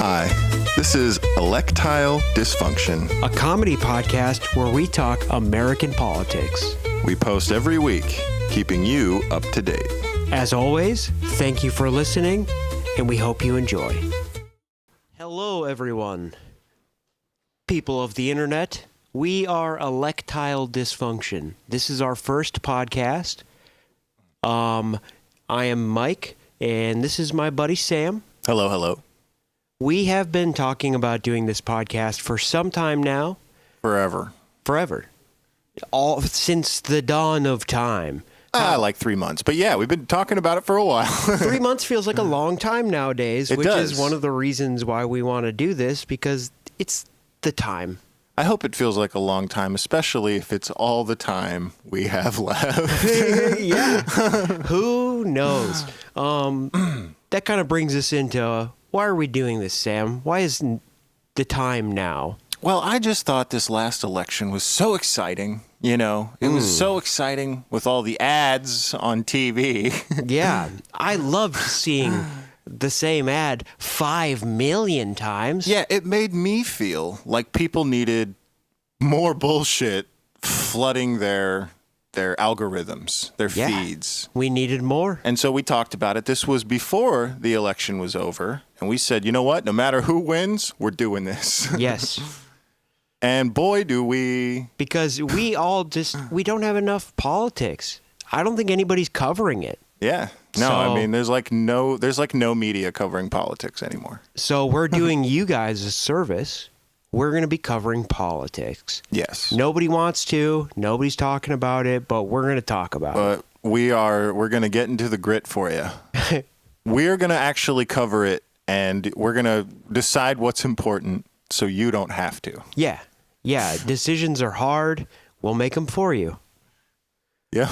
Hi, this is Electile Dysfunction. A comedy podcast where we talk American politics. We post every week, keeping you up to date. As always, thank you for listening, and we hope you enjoy. Hello, everyone. People of the internet, we are Electile Dysfunction. This is our first podcast. I am Mike, and this is my buddy Sam. Hello, hello. We have been talking about doing this podcast for some time now. Forever. All since the dawn of time. Like 3 months. But yeah, we've been talking about it for a while. 3 months feels like a long time nowadays, It which does. is one of the reasons why we want to do this, because it's the time. I hope it feels like a long time, especially if it's all the time we have left. Yeah. Who knows? That kind of brings us into why are we doing this, Sam? Why is the time now? Well, I just thought this last election was so exciting. You know, it was so exciting with all the ads on TV. Yeah. I loved seeing the same ad 5 million times. Yeah, it made me feel like people needed more bullshit flooding their algorithms, their Yeah. feeds. We needed more. And so we talked about it. This was before the election was over. And we said, you know what? No matter who wins, we're doing this. Yes. And boy, do we. Because we don't have enough politics. I don't think anybody's covering it. Yeah. No, I So- mean, there's like no media covering politics anymore. So we're doing you guys a service. We're going to be covering politics. Yes. Nobody wants to. Nobody's talking about it, but we're going to talk about it. But we're going to get into the grit for you. We're going to actually cover it, and we're going to decide what's important so you don't have to. Yeah. Yeah. Decisions are hard. We'll make them for you. Yeah.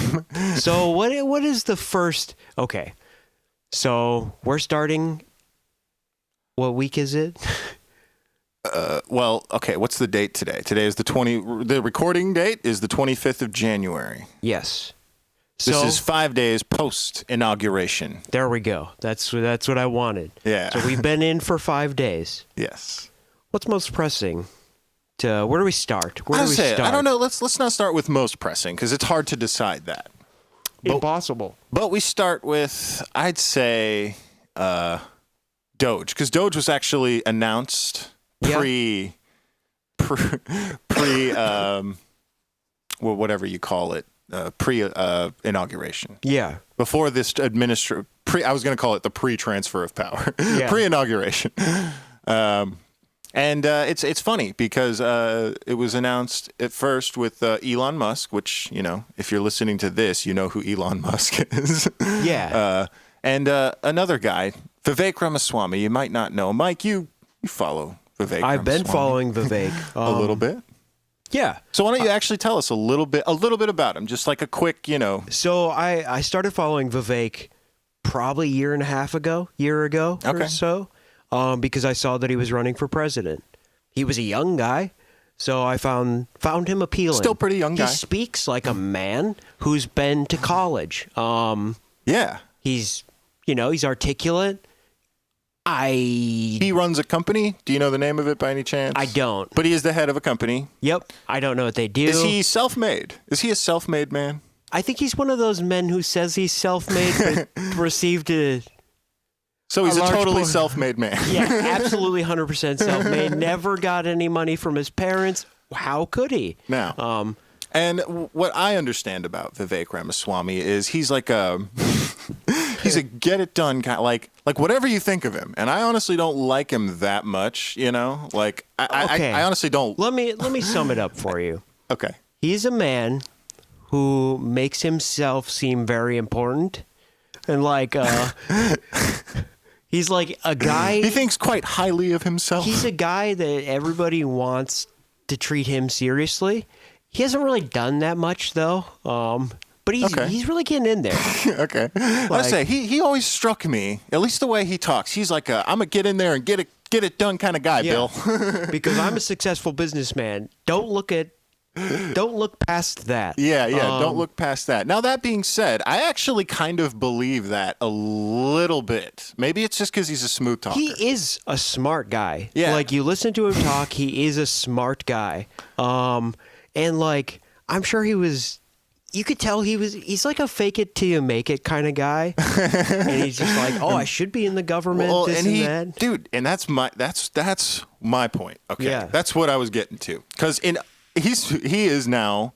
So what is the first? Okay. So we're starting. What week is it? Well, okay, what's the date today? Today is the recording date is the 25th of January. Yes. This So is 5 days post-inauguration. there we go. That's what I wanted. Yeah. So we've been in for 5 days. Yes. What's most pressing? Where do we start? Where do we start? I don't know. Let's not start with most pressing because it's hard to decide that. Impossible. But we start with, I'd say, Doge, because Doge was actually announced Yeah. well, whatever you call it, inauguration. Yeah. Before this I was going to call it the pre-transfer of power, Yeah. pre-inauguration. And it's funny because it was announced at first with Elon Musk, which, you know, if you're listening to this, you know who Elon Musk is. Yeah. And another guy, Vivek Ramaswamy. You might not know. Mike, you follow Vivek I've been Ramaswamy following Vivek a little bit. Yeah. So why don't you actually tell us a little bit about him? Just like a quick, you know. So I started following Vivek probably a year ago Okay. or so, because I saw that he was running for president. He was a young guy, so I found him appealing. Still pretty young guy. He speaks like a man who's been to college. Yeah. He's articulate. He runs a company. Do you know the name of it by any chance? I don't. But he is the head of a company. Yep. I don't know what they do. Is he self-made? Is he a self-made man? I think he's one of those men who says he's self-made but received a... So he's a large totally por- self-made man. Yeah, absolutely 100% self-made. Never got any money from his parents. How could he? Now, and what I understand about Vivek Ramaswamy is he's like he's a get-it-done kind of, like whatever you think of him. And I honestly don't like him that much, you know? Like, Okay. I honestly don't. Let me sum it up for you. Okay. He's a man who makes himself seem very important. And he's like a guy. He thinks quite highly of himself. He's a guy that everybody wants to treat him seriously. He hasn't really done that much though. But he's really getting in there. Okay. I say he always struck me, at least the way he talks. He's like I'm gonna get in there and get it done kind of guy, Yeah. Bill. Because I'm a successful businessman. Don't look at Don't look past that. Yeah, don't look past that. Now, that being said, I actually kind of believe that a little bit. Maybe it's just because he's a smooth talker. He is a smart guy. Yeah. Like, you listen to him talk, he is a smart guy. And, like, I'm sure you could tell he's like a fake it till you make it kind of guy. And he's just like, oh, I should be in the government, that. Dude, and that's my point. Okay. Yeah. That's what I was getting to. Because he is now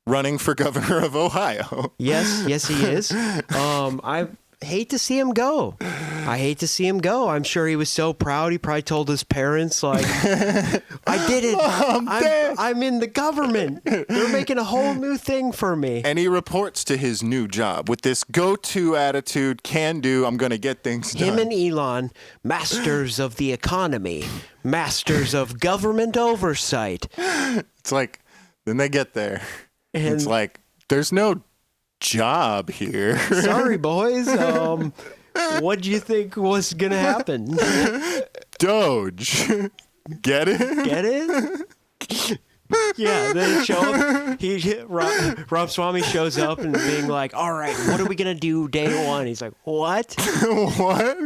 running for governor of Ohio. Yes, he is. I hate to see him go. I'm sure he was so proud. He probably told his parents, like, I did it. I'm in the government. They're making a whole new thing for me. And he reports to his new job with this go-to attitude, can do, I'm going to get things done. Him and Elon, masters of the economy, masters of government oversight. It's like, then they get there. And it's like, there's no job here. Sorry, boys. What do you think was going to happen? Doge. Get it? Get it? Yeah, they show up. Ramaswamy shows up and being like, all right, what are we going to do day one? He's like, what? What?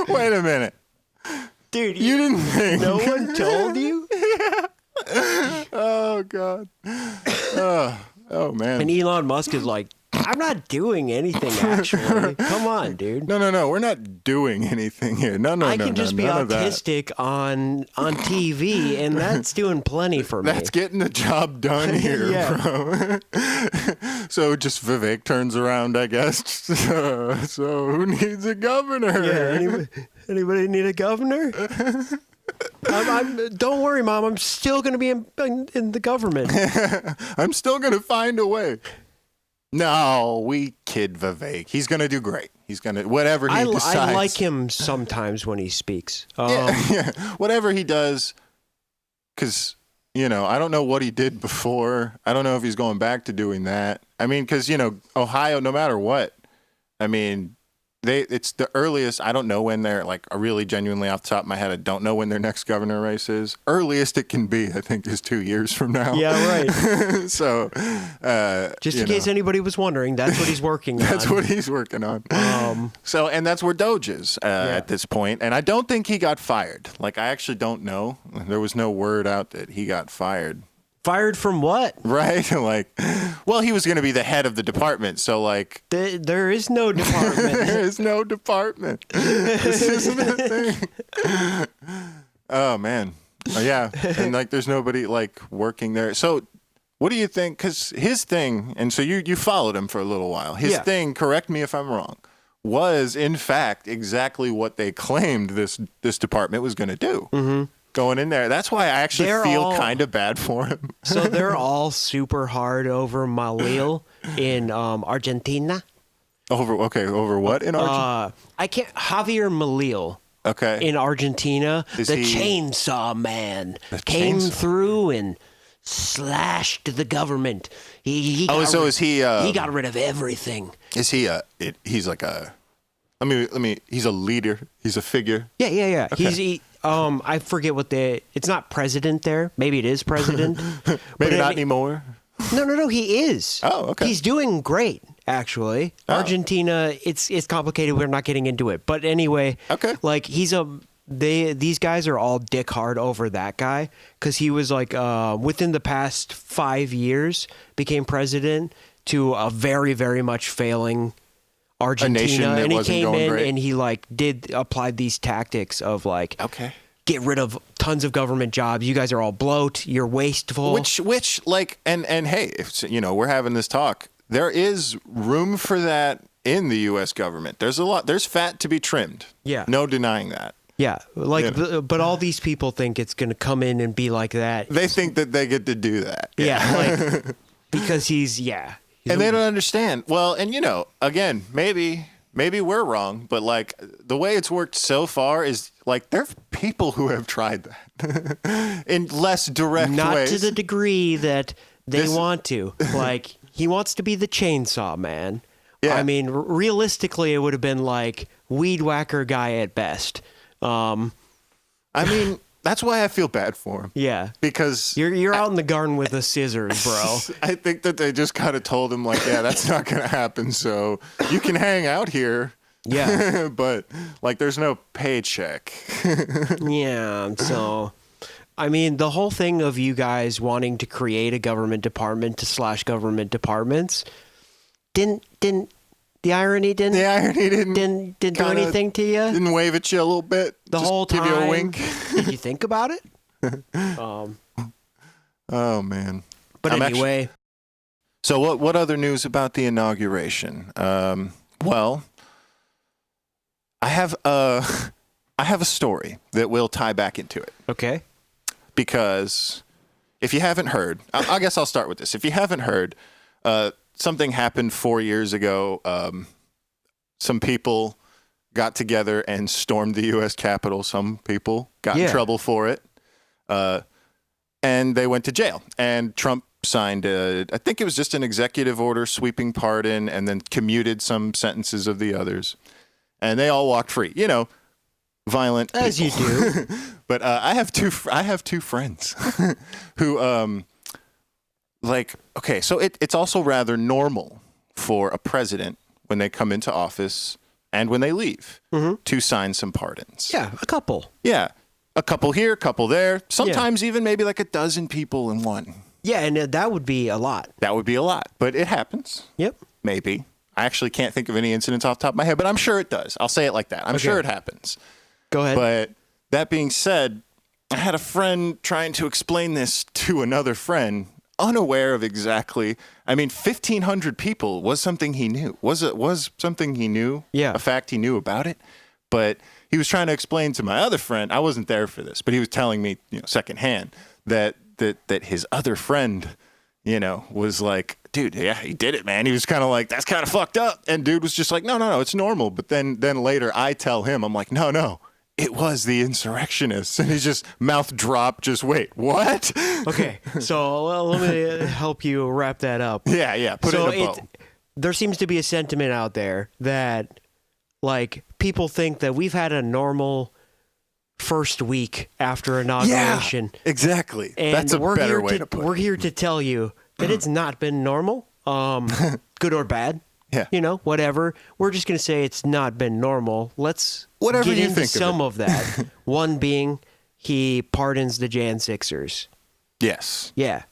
Wait a minute. Dude, You didn't think. no one told you? Oh, God. Oh, man. And Elon Musk is like, I'm not doing anything, actually. Come on, dude. No. We're not doing anything here. No. I can just be none of that. autistic on TV, and that's doing plenty for me. That's getting the job done here, Yeah. bro. So just Vivek turns around, I guess. So who needs a governor? Yeah, anybody need a governor? Don't worry, Mom. I'm still going to be in the government. I'm still going to find a way. No, we kid Vivek. He's going to do great. He's going to, whatever he decides. I like him sometimes when he speaks. Yeah, whatever he does, because, I don't know what he did before. I don't know if he's going back to doing that. I mean, because, Ohio, no matter what, I mean, it's the earliest. I don't know when they're, like, really genuinely off the top of my head, I don't know when their next governor race is. Earliest it can be, I think, is 2 years from now. Yeah, right. So, just in case anybody was wondering, that's what he's working on. That's what he's working on. So, and that's where Doge is at this point. And I don't think he got fired. Like, I actually don't know. There was no word out that he got fired. Fired from what? Right? Like, well, he was going to be the head of the department. So, like, there is no department. there is no department. This isn't a thing. Oh, man. Yeah. And, like, there's nobody, like, working there. So, what do you think? Because his thing, and so you followed him for a little while. His thing, correct me if I'm wrong, was, in fact, exactly what they claimed this department was going to do. Mm-hmm. Going in there. That's why I actually feel kind of bad for him. So they're all super hard over Malil in Argentina. Over what in Argentina? Javier Malil. Okay. In Argentina, chainsaw man came through and slashed the government. He got rid of everything. Is he he's like a he's a leader. He's a figure. Yeah. Okay. I forget it's not president there. Maybe it is president. Maybe not anymore. No, he is. Oh, okay. He's doing great, actually. Oh. Argentina, it's complicated. We're not getting into it. But anyway, okay. Like these guys are all dick hard over that guy because he was like within the past 5 years became president to a very, very much failing Argentina, and he came in great. And he like applied these tactics of like, get rid of tons of government jobs. You guys are all bloat. You're wasteful. Which like, and hey, if, we're having this talk. There is room for that in the U.S. government. There's fat to be trimmed. Yeah, no denying that. Yeah, like, but all these people think it's going to come in and be like that. They think that they get to do that. Yeah, like because he's and they don't understand. Well, and again, maybe we're wrong, but like the way it's worked so far is like there are people who have tried that in less direct ways. Not to the degree that they want to. Like he wants to be the chainsaw man. Yeah. I mean, realistically, it would have been like weed whacker guy at best. I mean, That's why I feel bad for him. Yeah. Because You're out in the garden with the scissors, bro. I think that they just kind of told him, like, yeah, that's not going to happen. So you can hang out here. Yeah. But, like, there's no paycheck. Yeah. So, I mean, the whole thing of you guys wanting to create a government department / government departments didn't the irony didn't do anything to you Didn't wave at you a little bit. the just whole time. Give you a wink. Did you think about it? Oh, man. But anyway. So what other news about the inauguration? Well, I have a story that will tie back into it. Okay. Because if you haven't heard, I guess I'll start with this. If you haven't heard, something happened 4 years ago. Some people got together and stormed the U.S. Capitol. Some people got in trouble for it. And they went to jail. And Trump signed I think it was just an executive order, sweeping pardon, and then commuted some sentences of the others. And they all walked free. You know, violent people. As you do. But I have two friends who okay, so it's also rather normal for a president when they come into office and when they leave to sign some pardons. Yeah, a couple. Yeah. A couple here, a couple there. Sometimes even maybe like a dozen people in one. Yeah, and that would be a lot. That would be a lot, but it happens. Yep. Maybe. I actually can't think of any incidents off the top of my head, but I'm sure it does. I'll say it like that. I'm sure it happens. Go ahead. But that being said, I had a friend trying to explain this to another friend, unaware of exactly. I mean, 1,500 people was something he knew. Was something he knew. Yeah. A fact he knew about it. But he was trying to explain to my other friend. I wasn't there for this, but he was telling me, secondhand that his other friend, was like, dude, yeah, he did it, man. He was kind of like, that's kind of fucked up. And dude was just like, no, it's normal. But then later I tell him, I'm like, no. It was the insurrectionists. And he's just mouth dropped. Just wait, what? Okay, so let me help you wrap that up. Yeah. Put it in a bow. There seems to be a sentiment out there that, like, people think that we've had a normal first week after inauguration. Yeah, exactly. And that's a better way to put it. We're here to tell you that it's not been normal, good or bad. Yeah. Whatever. We're just going to say it's not been normal. Let's Whatever get you into think some of that. One being he pardons the Jan Sixers. Yes. Yeah.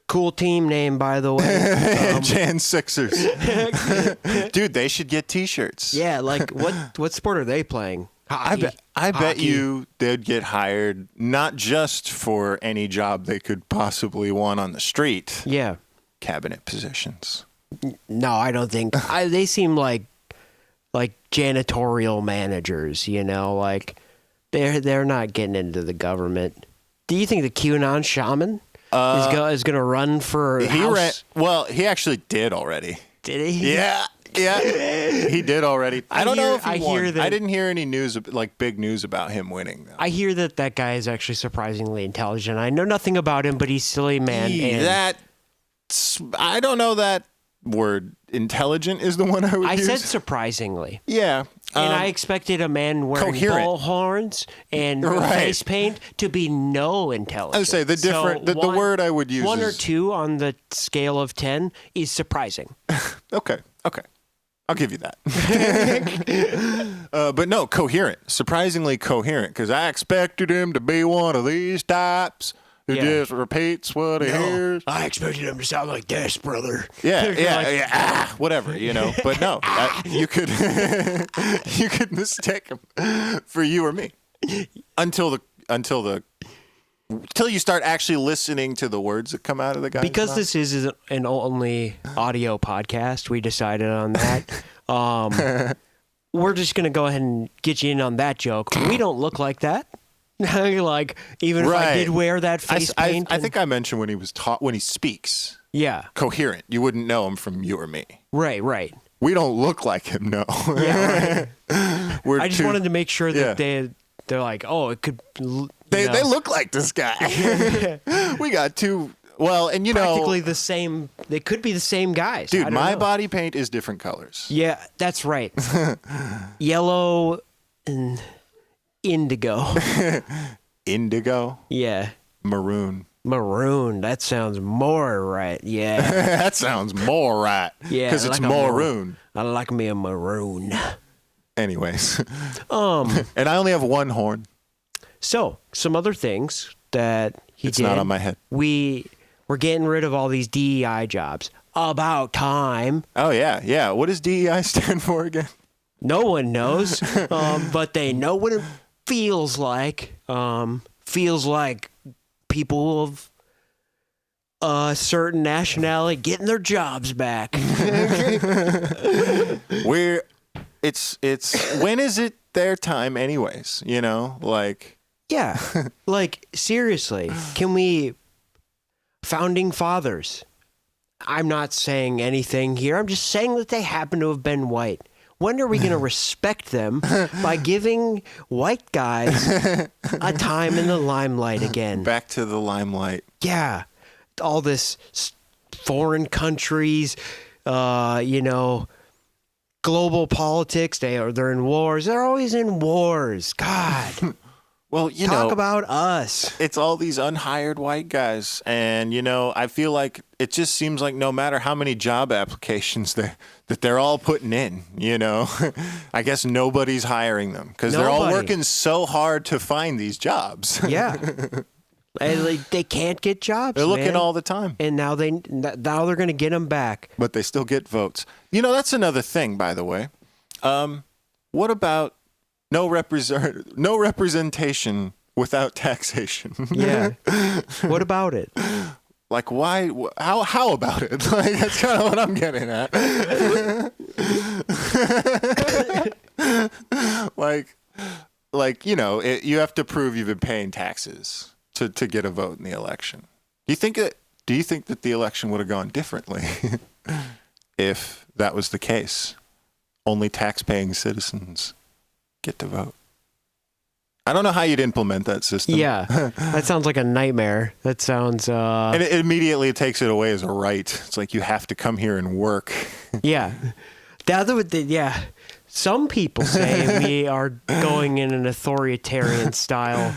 Cool team name, by the way. Jan Sixers. Dude, they should get T-shirts. Yeah, like what sport are they playing? Hockey. I bet you they'd get hired not just for any job they could possibly want on the street. Yeah. Cabinet positions. No, I don't think. They seem like janitorial managers, like they're not getting into the government. Do you think the QAnon shaman is going to run for House? He actually did already. Did he? Yeah, he did already. I don't know if he won. hear that, I didn't hear any news, like big news about him winning, though. I hear that guy is actually surprisingly intelligent. I know nothing about him, but he's silly, man. I don't know that word. Intelligent is the one I would use. I said surprisingly. Yeah. And I expected a man wearing bull horns and face paint to be no intelligence. I would say the word I would use 1 or 2 on the scale of 10 is surprising. Okay. I'll give you that. But no, coherent. Surprisingly coherent, because I expected him to be one of these types who just repeats what he hears. I expected him to sound like this, brother. Yeah. Whatever, But no, you could you could mistake him for you or me until you start actually listening to the words that come out of the guy's Because mouth. this is an only audio podcast, we decided on that. We're just gonna go ahead and get you in on that joke. We don't look like that. Like, even if I did wear that face paint. I think I mentioned when he speaks. Yeah. Coherent. You wouldn't know him from you or me. Right. We don't look like him, no. Yeah, right. I just wanted to make sure that they're like, oh, it could. They look like this guy. We got two. Well, and practically the same. They could be the same guys. Dude, my body paint is different colors. Yeah, that's right. Yellow and indigo. Indigo, Yeah. maroon. Maroon. That sounds more right. Yeah. That sounds more right. Yeah. Because it's maroon. I like me a maroon. Anyways. And I only have one horn. So, some other things that he It's did. not on my head. We're getting rid of all these DEI jobs. About time. Oh, yeah. Yeah. What does DEI stand for again? No one knows, but they know what it feels like. Feels like people of a certain nationality getting their jobs back. It's when is it their time anyways? You know, like. Yeah, like seriously, can we, founding fathers, I'm not saying anything here, I'm just saying that they happen to have been white. When are we going to respect them by giving white guys a time in the limelight again? Back to the limelight. Yeah, all this foreign countries, global politics, they're in wars. They're always in wars. God. Well, Talk about us. It's all these unhired white guys. And, I feel like it just seems like no matter how many job applications that they're all putting in, I guess nobody's hiring them because they're all working so hard to find these jobs. Yeah. And they can't get jobs. They're looking all the time. And now they're going to get them back. But they still get votes. That's another thing, by the way. What about no representation without taxation? Yeah. What about it? Like, why? How about it? Like, that's kind of what I'm getting at. You have to prove you've been paying taxes to get a vote in the election. Do you think that the election would have gone differently if that was the case? Only tax-paying citizens get to vote. I don't know how you'd implement that system. Yeah, that sounds like a nightmare. That sounds... And it immediately takes it away as a right. It's like you have to come here and work. Yeah. Some people say we are going in an authoritarian style.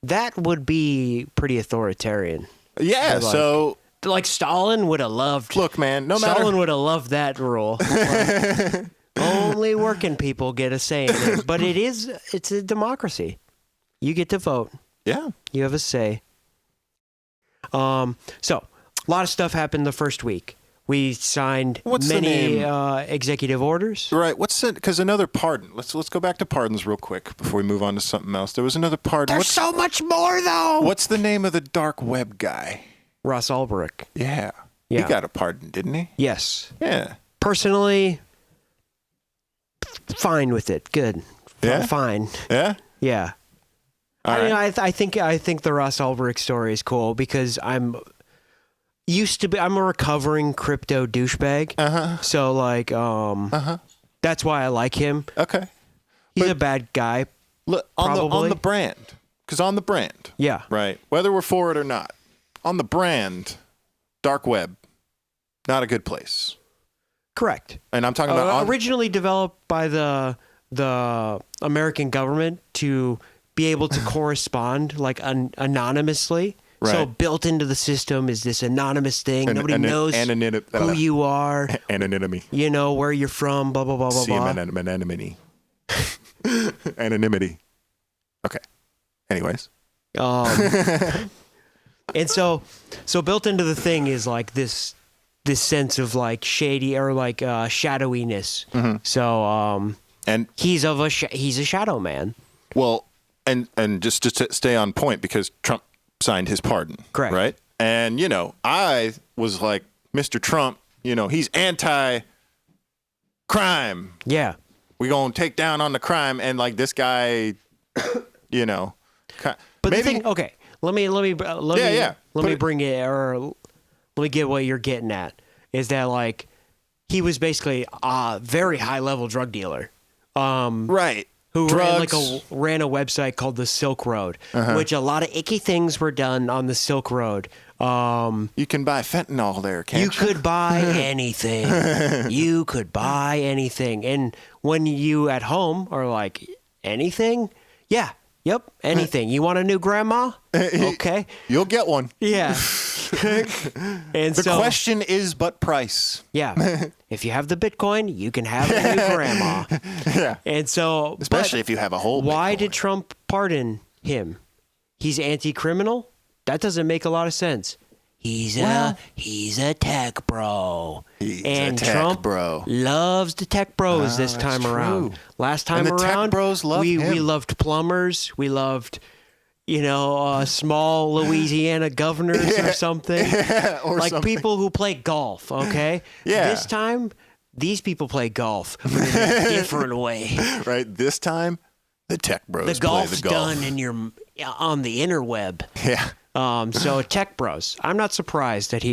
That would be pretty authoritarian. Yeah, Like Stalin would have loved... Look, man, Stalin would have loved that rule. Only working people get a say in it. But it's a democracy. You get to vote. Yeah. You have a say. So, a lot of stuff happened the first week. We signed many executive orders. Right. What's it? Because another pardon. Let's go back to pardons real quick before we move on to something else. There was another pardon. There's so much more, though. What's the name of the dark web guy? Ross Ulbricht. Yeah. He got a pardon, didn't he? Yes. Yeah. Personally, fine with it. Good. Yeah? Fine. Yeah? Yeah. I think the Ross Ulbricht story is cool because I'm a recovering crypto douchebag. Uh-huh. So that's why I like him. Okay. He's a bad guy. Look, on the brand. Because on the brand. Yeah. Right. Whether we're for it or not. On the brand, dark web, not a good place. Correct. And I'm talking about originally developed by the American government to be able to correspond like anonymously. Right. So built into the system is this anonymous thing. Nobody knows who you are. Anonymity. Where you're from, blah, blah, blah, blah, blah. Anonymity. Anonymity. Okay. Anyways. And so built into the thing is like this sense of like shady or like shadowiness. Mm-hmm. So and he's a shadow man. Well, and just to stay on point because Trump signed his pardon. Correct. Right? And I was like, Mr. Trump, he's anti-crime. Yeah. We gonna take down on the crime, and like this guy, But maybe, the thing, okay, let me bring it, or let me get what you're getting at. Is that like he was basically a very high level drug dealer, right? Who ran a website called the Silk Road, which a lot of icky things were done on the Silk Road. You can buy fentanyl there, can't you? You could buy anything. You could buy anything. And when you at home are like, anything? Yeah, Yep, anything. You want a new grandma? Okay. You'll get one. Yeah. And The so, question is but price. yeah, if you have the Bitcoin, you can have a new grandma. Yeah. And so, Especially if you have a whole why Bitcoin. did Trump pardon him? He's anti-criminal? That doesn't make a lot of sense. He's a tech bro. He's and a tech Trump bro. loves the tech bros this that's time around. true. Last time And the tech around, bros love we him. loved plumbers. We loved, small Louisiana governors or something. Yeah, or like something. people who play golf, okay? Yeah. This time, these people play golf, but in a different way. Right? This time, the tech bros The golf's play the golf. done on the interweb. Yeah. So tech bros. I'm not surprised that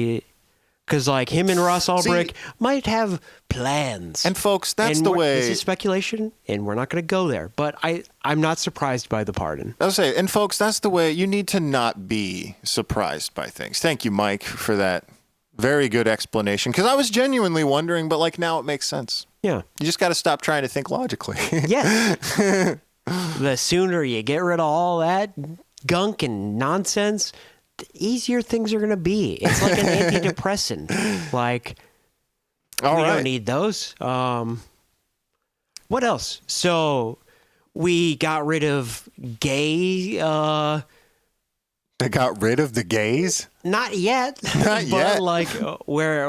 because like him and Ross Ulbricht might have plans. And folks, that's And the This way. is speculation, and we're not going to go there. But I'm not surprised by the pardon. I was say, and folks, that's the way you need to not be surprised by things. Thank you, Mike, for that very good explanation. Because I was genuinely wondering, but like now it makes sense. Yeah. You just got to stop trying to think logically. Yeah. The sooner you get rid of all that gunk and nonsense, the easier things are going to be. It's like an antidepressant. Like, All we right. don't need those. What else? So we got rid of gay. They got rid of the gays. Not yet. Not but yet. like we're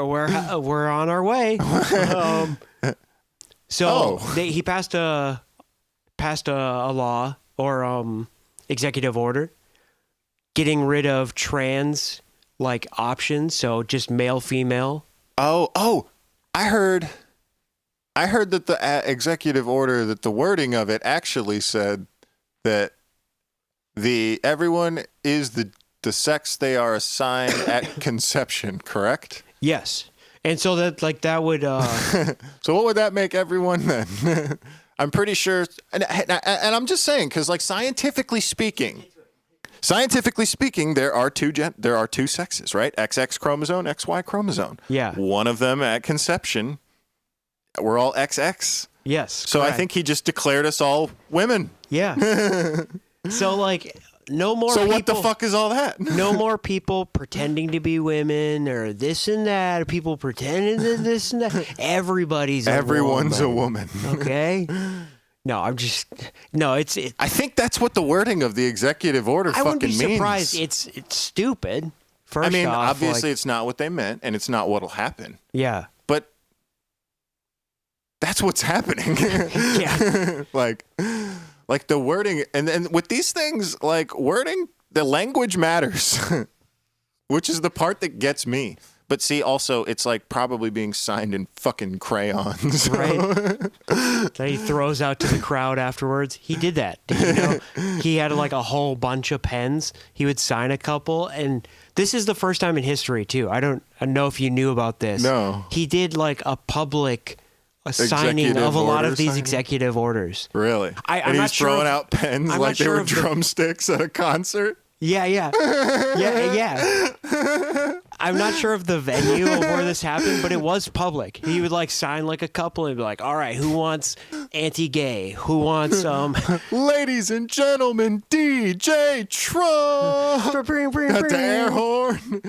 on our way. So he passed a law or executive order getting rid of trans like options. So just male, female. Oh, I heard that the executive order, that the wording of it actually said that everyone is the sex they are assigned at conception, correct? Yes. And so that would So what would that make everyone then? I'm pretty sure, and I'm just saying, because like scientifically speaking, there are two sexes, right? XX chromosome, XY chromosome. Yeah. One of them at conception, we're all XX. yes. So I correct. think he just declared us all women. Yeah. So like no more So people, what the fuck is all that? no more people pretending to be women or this and that, or people pretending to this and that. Everyone's a woman. Okay? No, it's I think that's what the wording of the executive order I wouldn't be fucking means. surprised. It's stupid. First I mean, off, obviously like, it's not what they meant, and it's not what'll happen. yeah. But that's what's happening. Yeah. like the wording, and then with these things, like wording, the language matters, which is the part that gets me. But see, also, it's like probably being signed in fucking crayons. Right. That he throws out to the crowd afterwards. He did that. Did you know? He had like a whole bunch of pens. He would sign a couple, and this is the first time in history too. I don't know if you knew about this. No. He did like a public signing Executive of a lot order of these signing? executive orders. Really? I'm and not he's sure throwing if- out pens I'm like not they sure were if the- drumsticks at a concert. Yeah. I'm not sure of the venue of where this happened, but it was public. He would like sign like a couple and be like, "All right, who wants anti-gay? Who wants Ladies and gentlemen, DJ Trump. Got the air horn.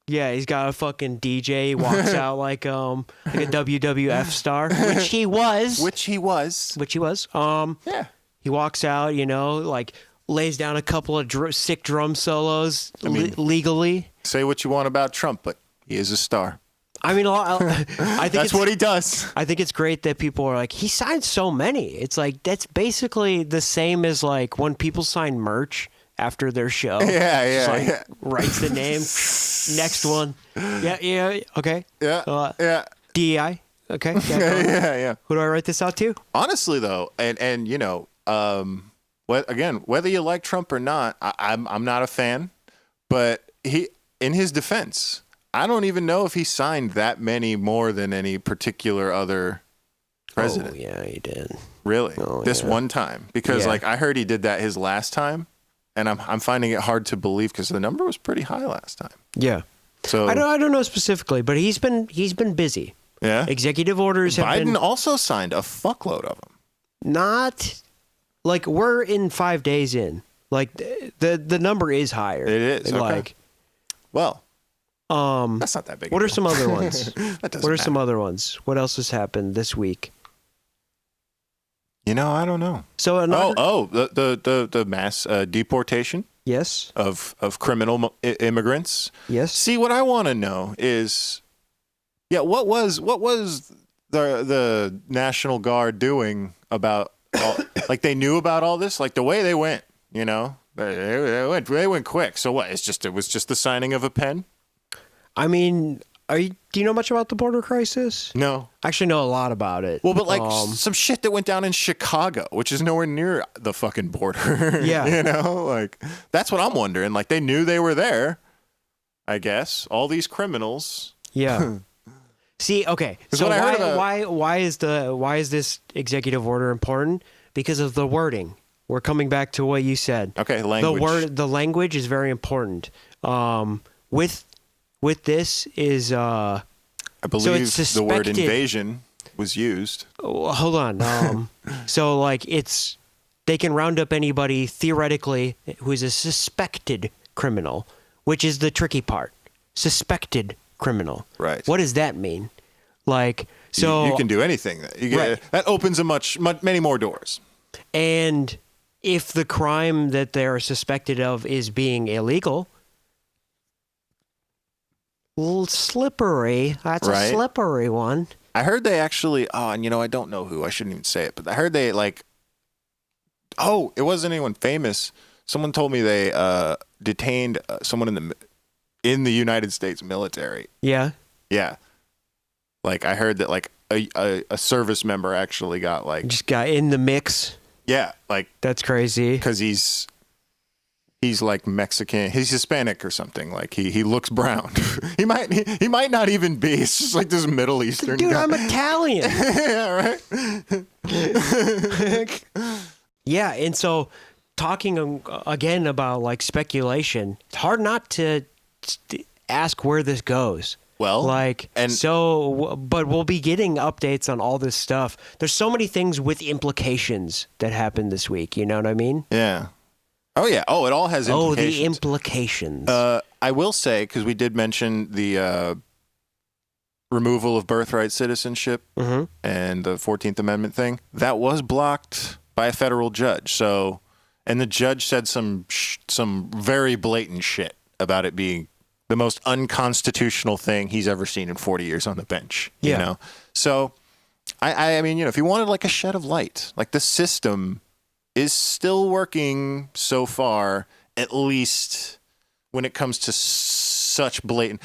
Yeah, he's got a fucking DJ. He walks out like a WWF star, which he was. Which he was. Yeah. He walks out, like lays down a couple of sick drum solos legally. Say what you want about Trump, but he is a star. I mean, I think That's what he does. I think it's great that people are like, he signed so many. It's like, that's basically the same as like when people sign merch after their show. Yeah. Writes the name. Next one. Yeah. Okay. Yeah. DEI. Okay. Yeah. Who do I write this out to? Honestly, though, and whether you like Trump or not, I'm not a fan. But in his defense, I don't even know if he signed that many more than any particular other president. Oh, yeah, he did. Really? This one time. Because Yeah. like I heard he did that his last time, and I'm finding it hard to believe because the number was pretty high last time. Yeah. So I don't know specifically, but he's been busy. yeah. Executive orders have Biden been also signed a fuckload of them. not like we're in 5 days in. Like the number is higher. It is. Okay. Like, well, that's not that big. what are some other ones? That doesn't What are matter. some other ones? What else has happened this week? You know, I don't know. So another, The mass deportation yes, of criminal immigrants. yes. See, what I want to know is, yeah, what was the National Guard doing about like they knew about all this, like the way they went, you know, they went quick. So what? It was just the signing of a pen. I mean, do you know much about the border crisis? No. I actually know a lot about it. Well, but like some shit that went down in Chicago, which is nowhere near the fucking border. Yeah. You know, like that's what I'm wondering. Like they knew they were there, I guess. All these criminals. Yeah. See, okay. 'Cause So what I heard about- why is this executive order important? Because of the wording. We're coming back to what you said. Okay, language. The language is very important. With this is I believe it's the word suspected- invasion was used. hold on. So like they can round up anybody theoretically who is a suspected criminal, which is the tricky part. Suspected criminal. Right. What does that mean? Like so You can do anything. Right. That opens many more doors. and if the crime that they're suspected of is being illegal, a little slippery. That's Right. a slippery one. I heard they actually. Oh, and I don't know who. I shouldn't even say it, but I heard they like. Oh, it wasn't anyone famous. Someone told me they detained someone in the United States military. Yeah. Yeah, like I heard that like a service member actually got like Just got in the mix. yeah like That's crazy. because he's like Mexican, he's Hispanic or something. Like he looks brown. he might not even be. It's just like this Middle Eastern Dude, guy. I'm Italian. Yeah, right. Yeah, and so talking again about like speculation, it's hard not to ask where this goes. Well, Like, and but we'll be getting updates on all this stuff. There's so many things with implications that happened this week. You know what I mean? yeah. Oh yeah. Oh, it all has Oh, implications. the implications. I will say, because we did mention the removal of birthright citizenship Mm-hmm. and the 14th Amendment thing, that was blocked by a federal judge. So, and the judge said some very blatant shit about it being the most unconstitutional thing he's ever seen in 40 years on the bench. Yeah. You know? So, I mean, if you wanted like a shed of light, like the system is still working so far, at least when it comes to such blatant.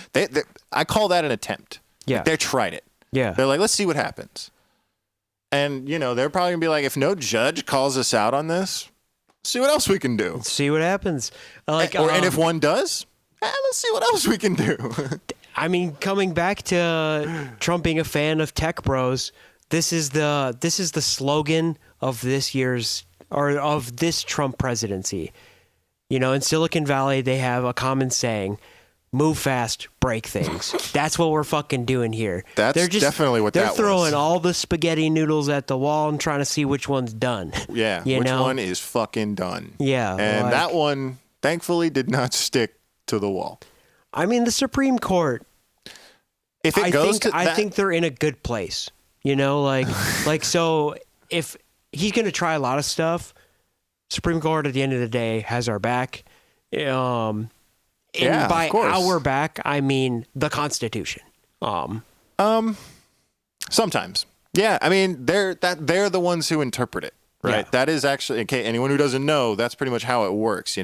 I call that an attempt. Yeah. Like, they tried it. yeah. They're like, let's see what happens. And, they're probably going to be like, if no judge calls us out on this, see what else we can do. See what happens. Like, And if one does, let's see what else we can do. I mean, coming back to Trump being a fan of tech bros, this is the slogan of this year's or of this Trump presidency. In Silicon Valley, they have a common saying: "Move fast, break things." That's what we're fucking doing here. That's definitely what they're that was. throwing all the spaghetti noodles at the wall and trying to see which one's done. Yeah, You which know? one is fucking done. Yeah, And like- that one, thankfully, did not stick to the wall. I mean, the Supreme Court. If it goes to I that, think they're in a good place. Like so if he's going to try a lot of stuff, Supreme Court at the end of the day has our back. And Yeah, by of course. our back, I mean the Constitution. sometimes. Yeah, I mean, they're the ones who interpret it, right? Yeah. That is actually, okay, anyone who doesn't know, that's pretty much how it works.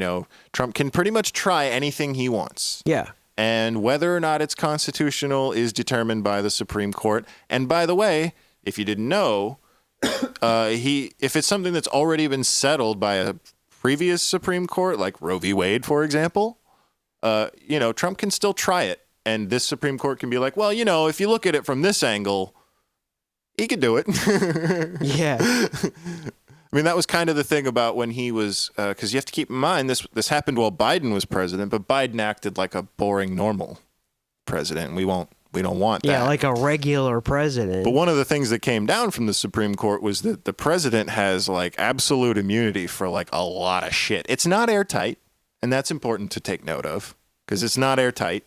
Trump can pretty much try anything he wants. Yeah. And whether or not it's constitutional is determined by the Supreme Court. And by the way, if you didn't know, if it's something that's already been settled by a previous Supreme Court, like Roe v. Wade, for example, Trump can still try it. And this Supreme Court can be like, well, if you look at it from this angle, he could do it. Yeah. I mean, that was kind of the thing about when he was, because you have to keep in mind, this happened while Biden was president, but Biden acted like a boring, normal president. We won't We don't want that. Yeah, like a regular president. But one of the things that came down from the Supreme Court was that the president has like absolute immunity for like a lot of shit. It's not airtight, and that's important to take note of because it's not airtight.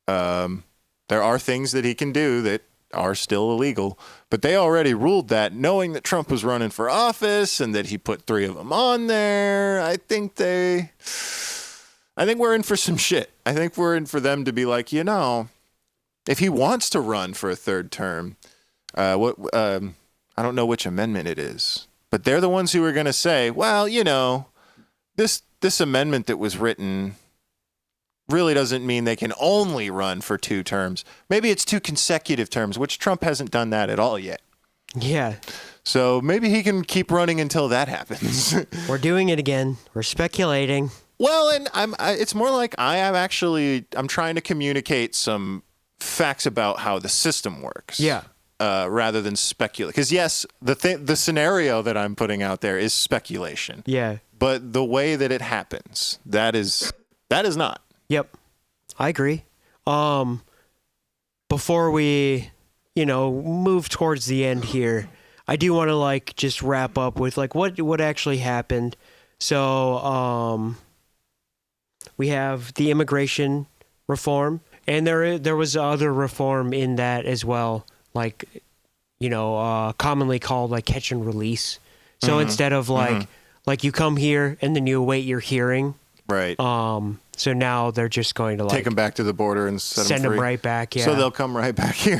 There are things that he can do that are still illegal, but they already ruled that, knowing that Trump was running for office and that he put 3 of them on there. I think we're in for some shit. I think we're in for them to be like, if he wants to run for a 3rd term, I don't know which amendment it is, but they're the ones who are going to say, well, this amendment that was written really doesn't mean they can only run for 2 terms. Maybe it's 2 consecutive terms, which Trump hasn't done that at all yet. Yeah. So maybe he can keep running until that happens. We're doing it again. We're speculating. Well, and it's more like I'm trying to communicate some facts about how the system works. Yeah. Rather than speculate. Because yes, the scenario that I'm putting out there is speculation. Yeah. But the way that it happens, that is not. Yep. I agree. Before we, move towards the end here, I do want to just wrap up with what actually happened. So, we have the immigration reform, and there was other reform in that as well, commonly called catch and release. So instead of you come here and then you await your hearing. Right. So now they're just going to take them back to the border and send them right back. Yeah. So they'll come right back here.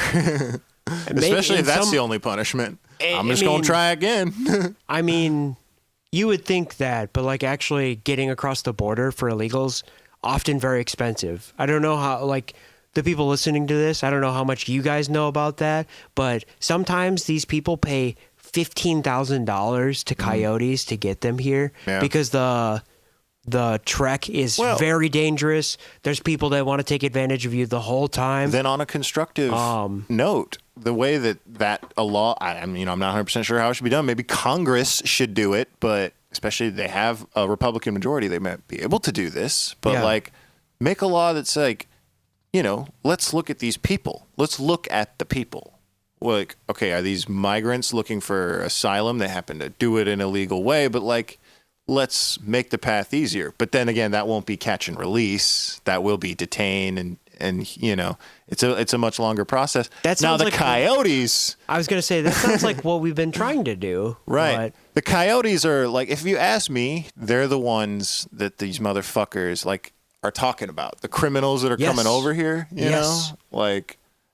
Especially if that's the only punishment. I'm just going to try again. I mean, you would think that, but actually getting across the border for illegals, often very expensive. I don't know how, the people listening to this, I don't know how much you guys know about that, but sometimes these people pay $15,000 to coyotes to get them here because the trek is very dangerous. There's people that want to take advantage of you the whole time. Then on a constructive note, the way that a law, I'm not 100% sure how it should be done. Maybe Congress should do it, but especially they have a Republican majority, they might be able to do this. But make a law that's let's look at these people. Let's look at the people. Okay, are these migrants looking for asylum? They happen to do it in a legal way, but let's make the path easier. But then again, that won't be catch and release. That will be detain and it's a much longer process. Now the coyotes. I was going to say that sounds like what we've been trying to do. Right. But the coyotes are if you ask me, they're the ones that these motherfuckers are talking about. The criminals that are coming over here, you know?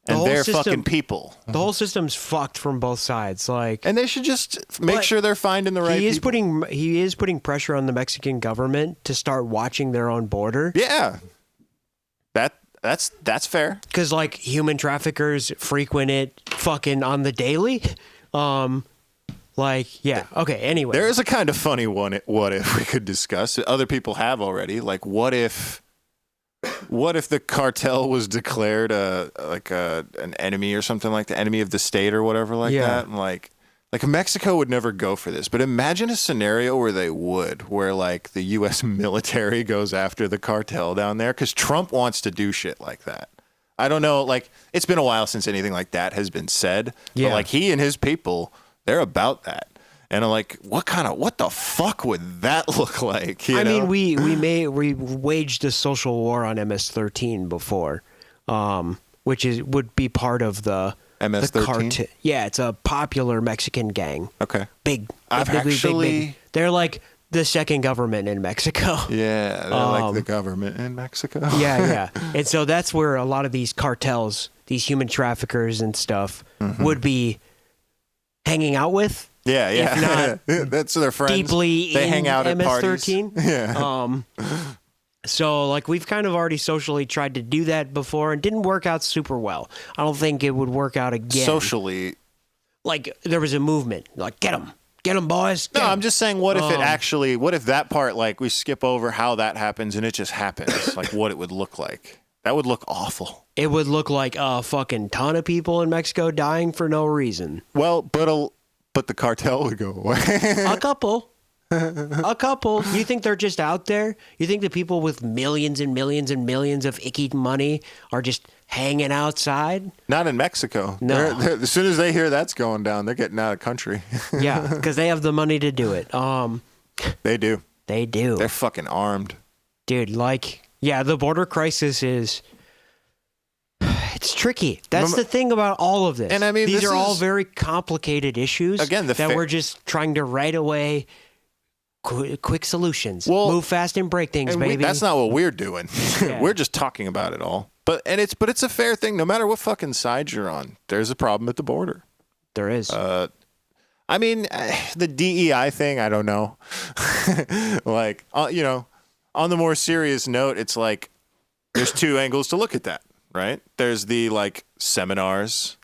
And they're fucking people. The whole system's fucked from both sides. And they should just make sure they're finding the right people. He is putting pressure on the Mexican government to start watching their own border. Yeah. That's fair. Because human traffickers frequent it fucking on the daily. Okay, anyway. There is a kind of funny one, what if we could discuss. Other people have already. What if the cartel was declared an enemy or something the enemy of the state or whatever that? And Mexico would never go for this, but imagine a scenario where they would, where the U.S. military goes after the cartel down there because Trump wants to do shit like that. I don't know, it's been a while since anything like that has been said, but he and his people, they're about that. And I'm what the fuck would that look like? You know? We waged a social war on MS-13 before, which would be part of the MS-13. Yeah, it's a popular Mexican gang. Okay, big. Big. They're the second government in Mexico. Yeah, they're the government in Mexico. Yeah. And so that's where a lot of these cartels, these human traffickers and stuff, would be hanging out with. Yeah. If not that's their friends. Deeply they in hang out at MS-13. parties. Yeah. So we've kind of already socially tried to do that before and didn't work out super well. I don't think it would work out again. Socially. There was a movement. Get them, boys. No, I'm just saying, what if that part, we skip over how that happens and it just happens, what it would look like. That would look awful. It would look like a fucking ton of people in Mexico dying for no reason. Well, but the cartel would go away. A couple. You think they're just out there? You think the people with millions and millions and millions of icky money are just hanging outside. Not in Mexico. No. As soon as they hear that's going down, they're getting out of country. Yeah, because they have the money to do it. They do. They do. They're fucking armed. Dude, the border crisis is... It's tricky. That's the thing about all of this. And I mean, these this are all is- very complicated issues Again, that we're just trying to right away quick solutions. Move fast and break things, And baby. that's not what we're doing. Yeah. We're just talking about it all. But it's a fair thing. No matter what fucking side you're on, there's a problem at the border. There is. I mean, the DEI thing, I don't know. Like, on the more serious note, it's like there's two angles to look at that, right? There's the seminars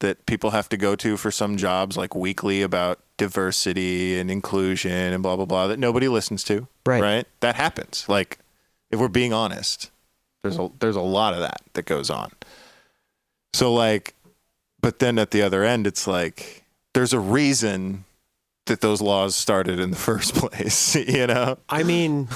that people have to go to for some jobs, like weekly, about diversity and inclusion and blah, blah, blah, that nobody listens to. Right? That happens. Like, if we're being honest, there's a lot of that goes on. So, but then at the other end, it's like, there's a reason that those laws started in the first place, I mean,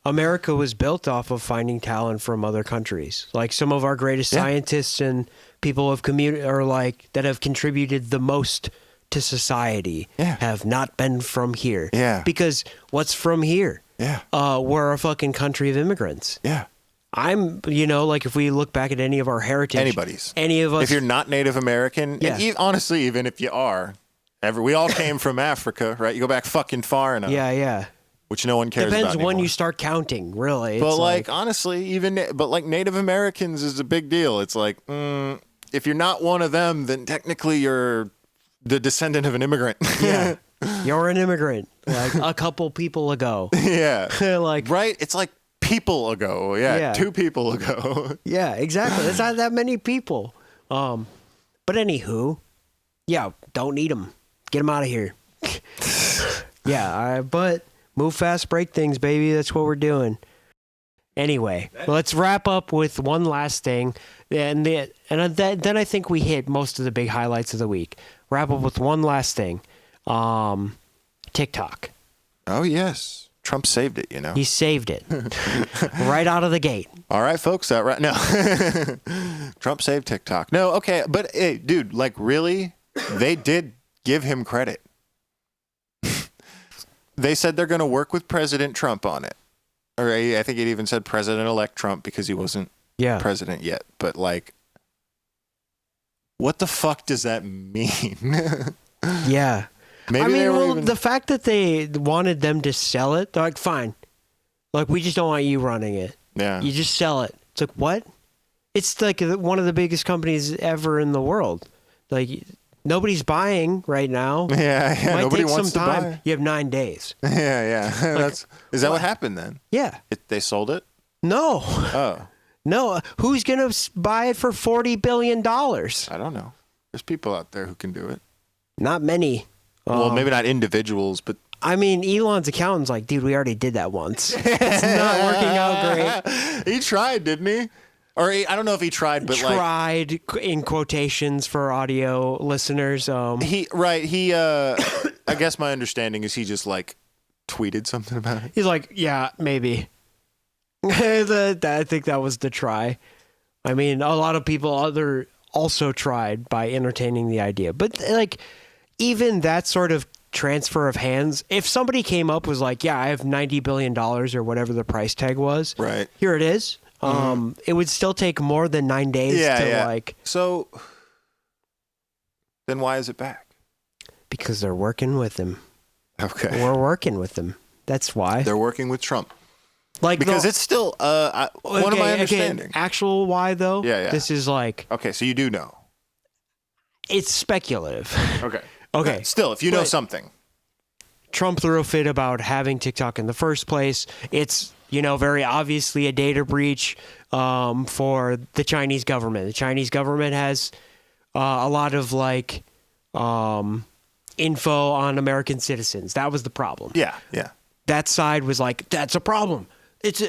America was built off of finding talent from other countries. Like some of our greatest scientists and people of that have contributed the most to society have not been from here. Yeah. Because what's from here? Yeah. We're a fucking country of immigrants. Yeah. I'm, if we look back at any of our heritage, any of us, if you're not Native American, and honestly, even if you are, we all came from Africa, right? You go back fucking far enough. Yeah. Which no one cares about Depends when anymore. you start counting, really. But honestly, Native Americans is a big deal. It's like, if you're not one of them, then technically you're the descendant of an immigrant. Yeah. You're an immigrant, like a couple people ago. Yeah. Right? It's like people ago. Yeah. 2 people ago. Yeah, exactly. It's not that many people. But anywho, don't need them. Get them out of here. But move fast, break things, baby. That's what we're doing. Anyway, let's wrap up with one last thing. And then I think we hit most of the big highlights of the week. Wrap up with one last thing. TikTok. Oh, yes. Trump saved it, He saved it. Right out of the gate. All right, folks. No. Trump saved TikTok. No, okay. But, hey, dude, really? They did give him credit. They said they're going to work with President Trump on it. Or I think it even said President-elect Trump because he wasn't president yet. But, what the fuck does that mean? Yeah. Maybe the fact that they wanted them to sell it, they're like, fine. We just don't want you running it. Yeah. You just sell it. It's like, what? It's one of the biggest companies ever in the world. Nobody's buying right now. Yeah. Might Nobody take wants some to time. buy. You have 9 days. Yeah. Is that what happened then? Yeah. They sold it? No. Oh. No. Who's going to buy it for $40 billion? I don't know. There's people out there who can do it. Not many. Well, maybe not individuals, but... I mean, Elon's accountant's like, dude, we already did that once. It's not working out great. He tried, didn't he? Or I don't know if he tried, but tried in quotations for audio listeners. He I guess my understanding is he just tweeted something about it. He's like, yeah, maybe. I think that was the try. I mean, a lot of people also tried by entertaining the idea, but even that sort of transfer of hands, if somebody came up was like, yeah, I have $90 billion or whatever the price tag was. Right. Here it is. It would still take more than 9 days to So then why is it back? Because they're working with him. Okay. We're working with them. That's why. They're working with Trump. Because it's still one of my understanding. Actual why though? Yeah. This is okay, so you do know. It's speculative. Okay. Okay. Still, if you know something. Trump threw a fit about having TikTok in the first place. It's, very obviously a data breach for the Chinese government. The Chinese government has a lot of info on American citizens. That was the problem. Yeah. That side was like, that's a problem. It's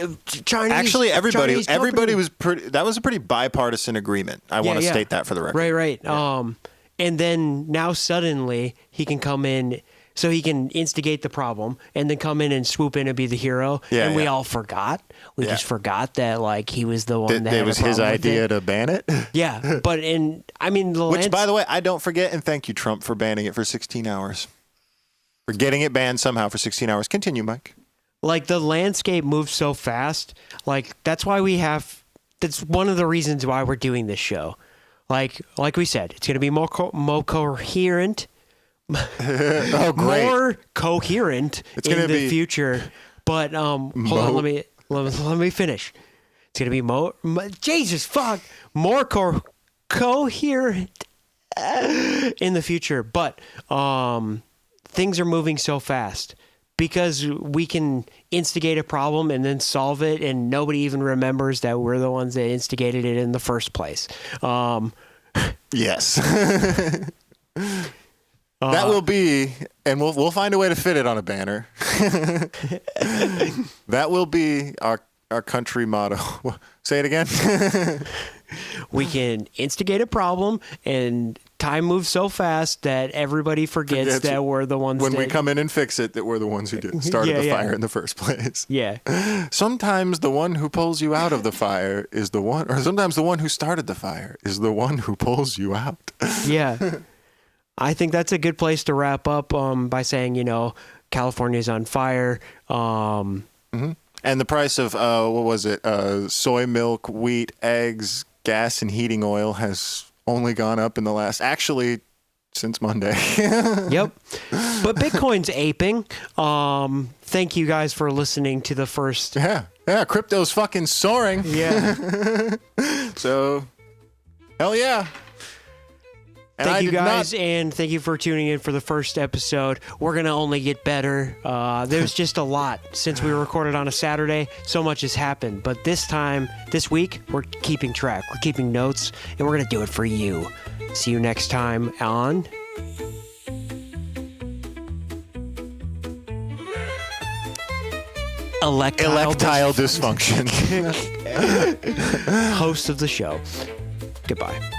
Chinese. Actually, everybody company. was pretty. That was a pretty bipartisan agreement. I want to state that for the record. Right. Yeah. And then now suddenly he can come in so he can instigate the problem and then come in and swoop in and be the hero. Yeah, and we yeah. all forgot. We Yeah. just forgot that like he was the one that had It a was his problem with idea it. to ban it. Yeah, but Which, by the way, I don't forget, and thank you, Trump, for banning it for 16 hours. For getting it banned somehow for 16 hours. Continue, Mike. like the landscape moves so fast. Like that's why that's one of the reasons why we're doing this show. Like we said, it's going to be more coherent. Oh, great. More coherent It's in gonna the be future. But hold on, let me finish. It's gonna be Jesus fuck more coherent in the future. But things are moving so fast because we can instigate a problem and then solve it, and nobody even remembers that we're the ones that instigated it in the first place. Yes. That will be, and we'll find a way to fit it on a banner. That will be our country motto. Say it again. We can instigate a problem, and time moves so fast that everybody forgets that we're the ones when that... we come in and fix it, that we're the ones who started the fire in the first place. Yeah. Sometimes the one who pulls you out of the fire is the one, or sometimes the one who started the fire is the one who pulls you out. Yeah. I think that's a good place to wrap up by saying, California's on fire. And the price of, what was it? Soy milk, wheat, eggs, gas, and heating oil has only gone up in the last, actually, since Monday. Yep. But Bitcoin's aping. Thank you guys for listening to the first. Yeah. Crypto's fucking soaring. Yeah. So, hell yeah. And Thank you guys, and thank you for tuning in for the first episode. We're going to only get better. There's just a lot. Since we recorded on a Saturday, so much has happened. But this week, we're keeping track. We're keeping notes, and we're going to do it for you. See you next time on... Electile dysfunction. Host of the show. Goodbye.